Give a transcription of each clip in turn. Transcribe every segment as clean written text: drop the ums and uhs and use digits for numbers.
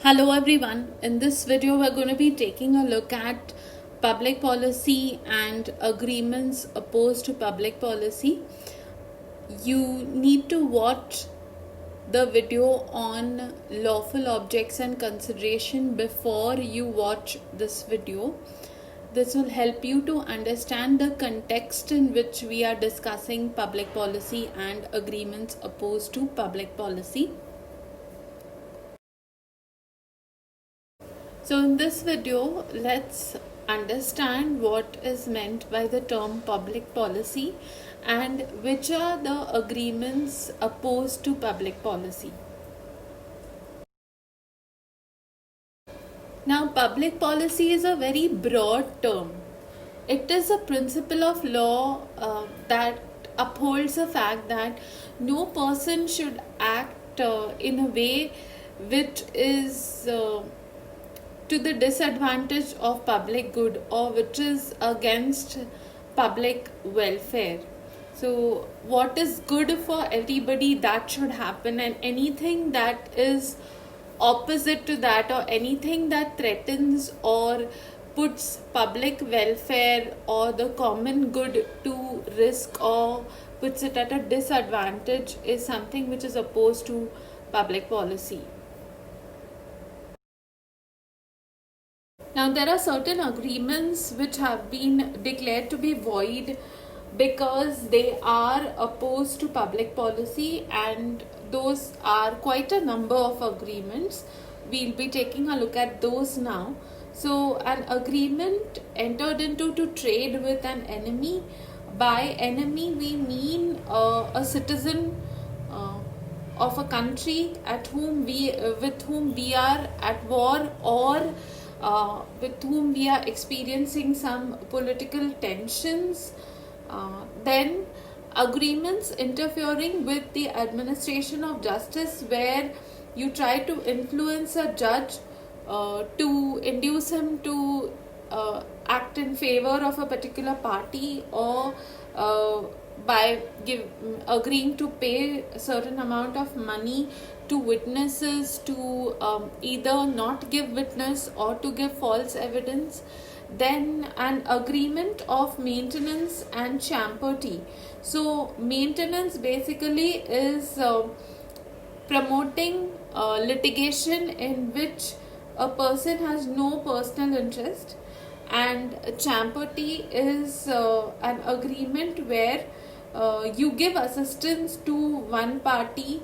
Hello everyone. In this video we're going to be taking a look at public policy and agreements opposed to public policy. You need to watch the video on lawful objects and consideration before you watch this video. This will help you to understand the context in which we are discussing public policy and agreements opposed to public policy. So in this video, let's understand what is meant by the term public policy and which are the agreements opposed to public policy. Now, public policy is a very broad term. It is a principle of law that upholds the fact that no person should act in a way which is to the disadvantage of public good or which is against public welfare. So what is good for everybody, that should happen, and anything that is opposite to that or anything that threatens or puts public welfare or the common good to risk or puts it at a disadvantage is something which is opposed to public policy. Now, there are certain agreements which have been declared to be void because they are opposed to public policy, and those are quite a number of agreements. We'll be taking a look at those now. So, an agreement entered into to trade with an enemy. By enemy, we mean a citizen of a country with whom we are at war or with whom we are experiencing some political tensions. Then agreements interfering with the administration of justice, where you try to influence a judge to induce him to act in favor of a particular party, or by agreeing to pay a certain amount of money to witnesses to either not give witness or to give false evidence. Then an agreement of maintenance and champerty. So maintenance basically is promoting litigation in which a person has no personal interest, and champerty is an agreement where you give assistance to one party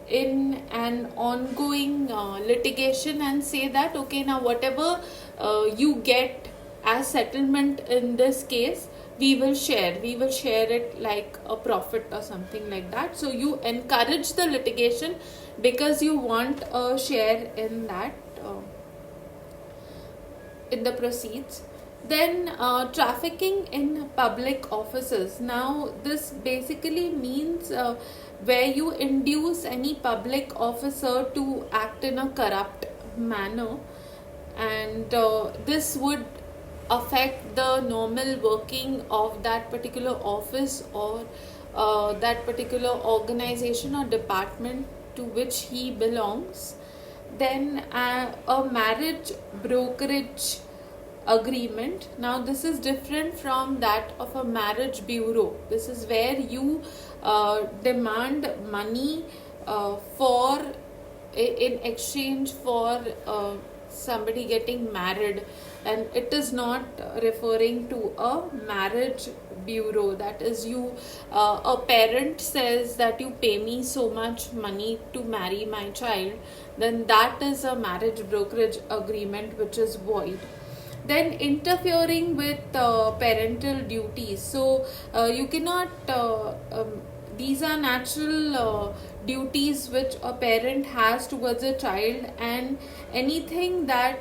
in an ongoing litigation and say that okay, now whatever you get as settlement in this case, we will share it like a profit or something like that. So you encourage the litigation because you want a share in that in the proceeds. Then trafficking in public offices. Now this basically means where you induce any public officer to act in a corrupt manner, and this would affect the normal working of that particular office or that particular organization or department to which he belongs. Then a marriage brokerage agreement. Now this is different from that of a marriage bureau. This is where you demand money for in exchange for somebody getting married, and it is not referring to a marriage bureau. That is, you a parent says that you pay me so much money to marry my child, then that is a marriage brokerage agreement which is void. Then interfering with parental duties. So you cannot these are natural duties which a parent has towards a child, and anything that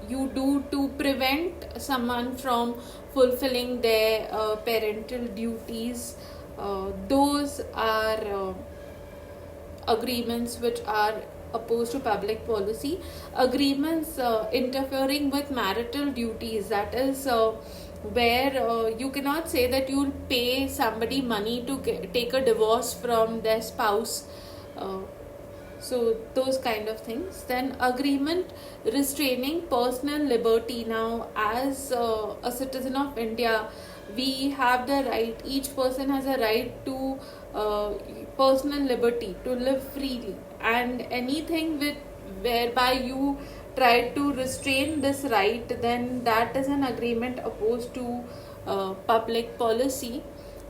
you do to prevent someone from fulfilling their parental duties, those are agreements which are opposed to public policy. Agreements interfering with marital duties, that is where you cannot say that you'll pay somebody money to take a divorce from their spouse. So those kind of things. Then agreement restraining personal liberty. Now, as a citizen of India, we have the right, each person has a right to uh, personal liberty, to live freely, and anything with whereby you try to restrain this right, then that is an agreement opposed to public policy.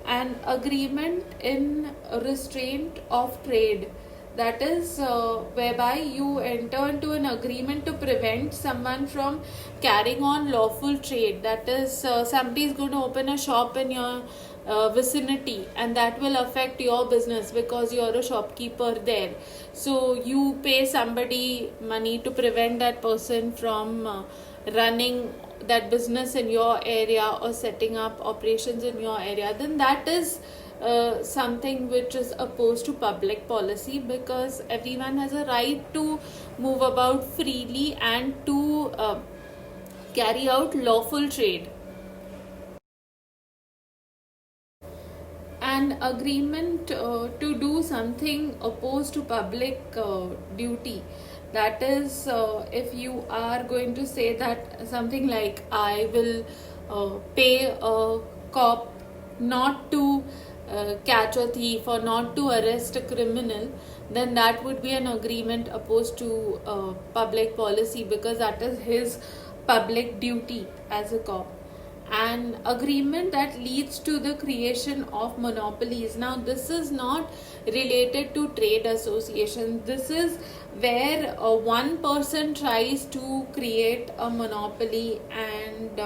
An agreement in restraint of trade, that is whereby you enter into an agreement to prevent someone from carrying on lawful trade. That is, somebody is going to open a shop in your vicinity, and that will affect your business because you're a shopkeeper there. So you pay somebody money to prevent that person from running that business in your area or setting up operations in your area. Then that is something which is opposed to public policy, because everyone has a right to move about freely and to carry out lawful trade. An agreement to do something opposed to public duty, that is, if you are going to say that something like, I will pay a cop not to catch a thief or not to arrest a criminal, then that would be an agreement opposed to public policy, because that is his public duty as a cop. An agreement that leads to the creation of monopolies. Now, this is not related to trade association. This is where one person tries to create a monopoly, and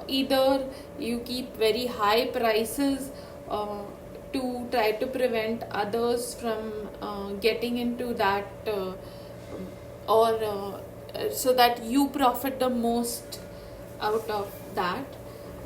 either you keep very high prices to try to prevent others from getting into that, or so that you profit the most out of that.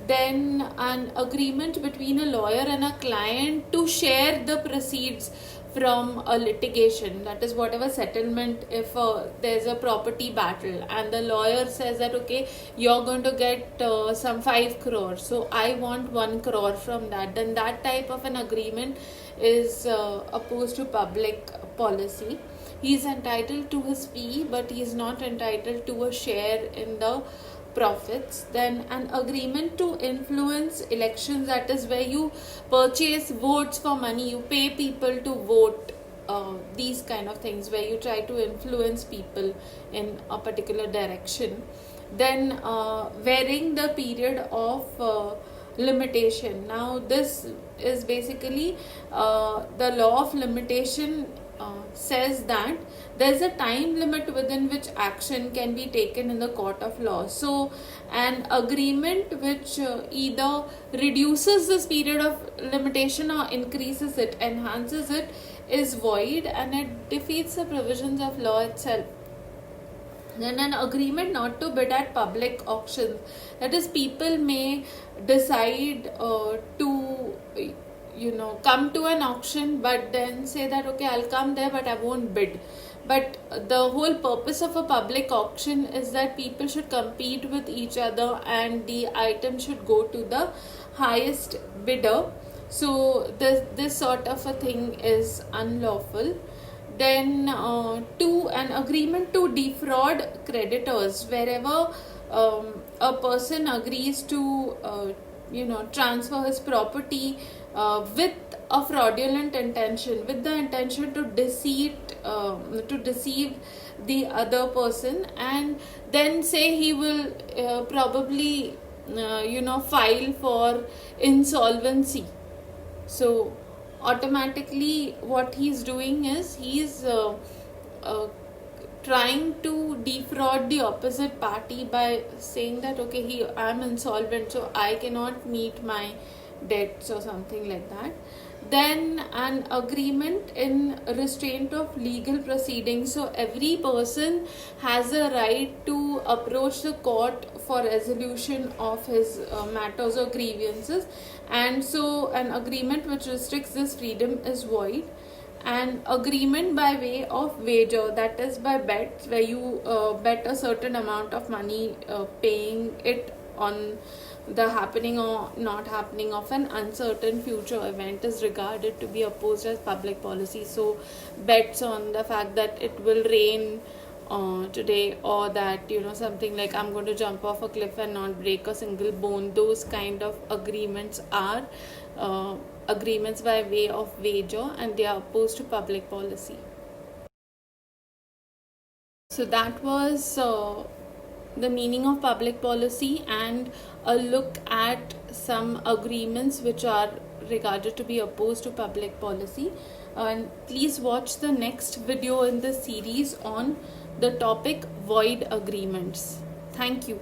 Then an agreement between a lawyer and a client to share the proceeds from a litigation, that is whatever settlement, if there's a property battle and the lawyer says that, okay, you're going to get some 5 crore, so I want 1 crore from that, then that type of an agreement is opposed to public policy. He is entitled to his fee, but he is not entitled to a share in the profits. Then an agreement to influence elections, that is where you purchase votes for money, you pay people to vote, these kind of things where you try to influence people in a particular direction. Then varying the period of limitation. Now this is basically the law of limitation says that there's a time limit within which action can be taken in the court of law. So an agreement which either reduces this period of limitation or increases it, enhances it, is void, and it defeats the provisions of law itself. Then an agreement not to bid at public auctions, that is, people may decide to come to an auction, but then say that, okay, I'll come there but I won't bid. But the whole purpose of a public auction is that people should compete with each other and the item should go to the highest bidder. So this sort of a thing is unlawful. Then to an agreement to defraud creditors, wherever a person agrees to transfer his property with a fraudulent intention, with the intention to deceive the other person, and then say he will probably file for insolvency. So automatically what he's doing is he's trying to defraud the opposite party by saying that, okay, I'm insolvent, so I cannot meet my debts or something like that. Then an agreement in restraint of legal proceedings. So every person has a right to approach the court for resolution of his matters or grievances, and so an agreement which restricts this freedom is void. An agreement by way of wager, that is by bets, where you bet a certain amount of money, paying it on the happening or not happening of an uncertain future event is regarded to be opposed as public policy. So bets on the fact that it will rain today, or that something like I'm going to jump off a cliff and not break a single bone, those kind of agreements are agreements by way of wager, and they are opposed to public policy. So that was the meaning of public policy, and a look at some agreements which are regarded to be opposed to public policy. And please watch the next video in the series on the topic void agreements. Thank you.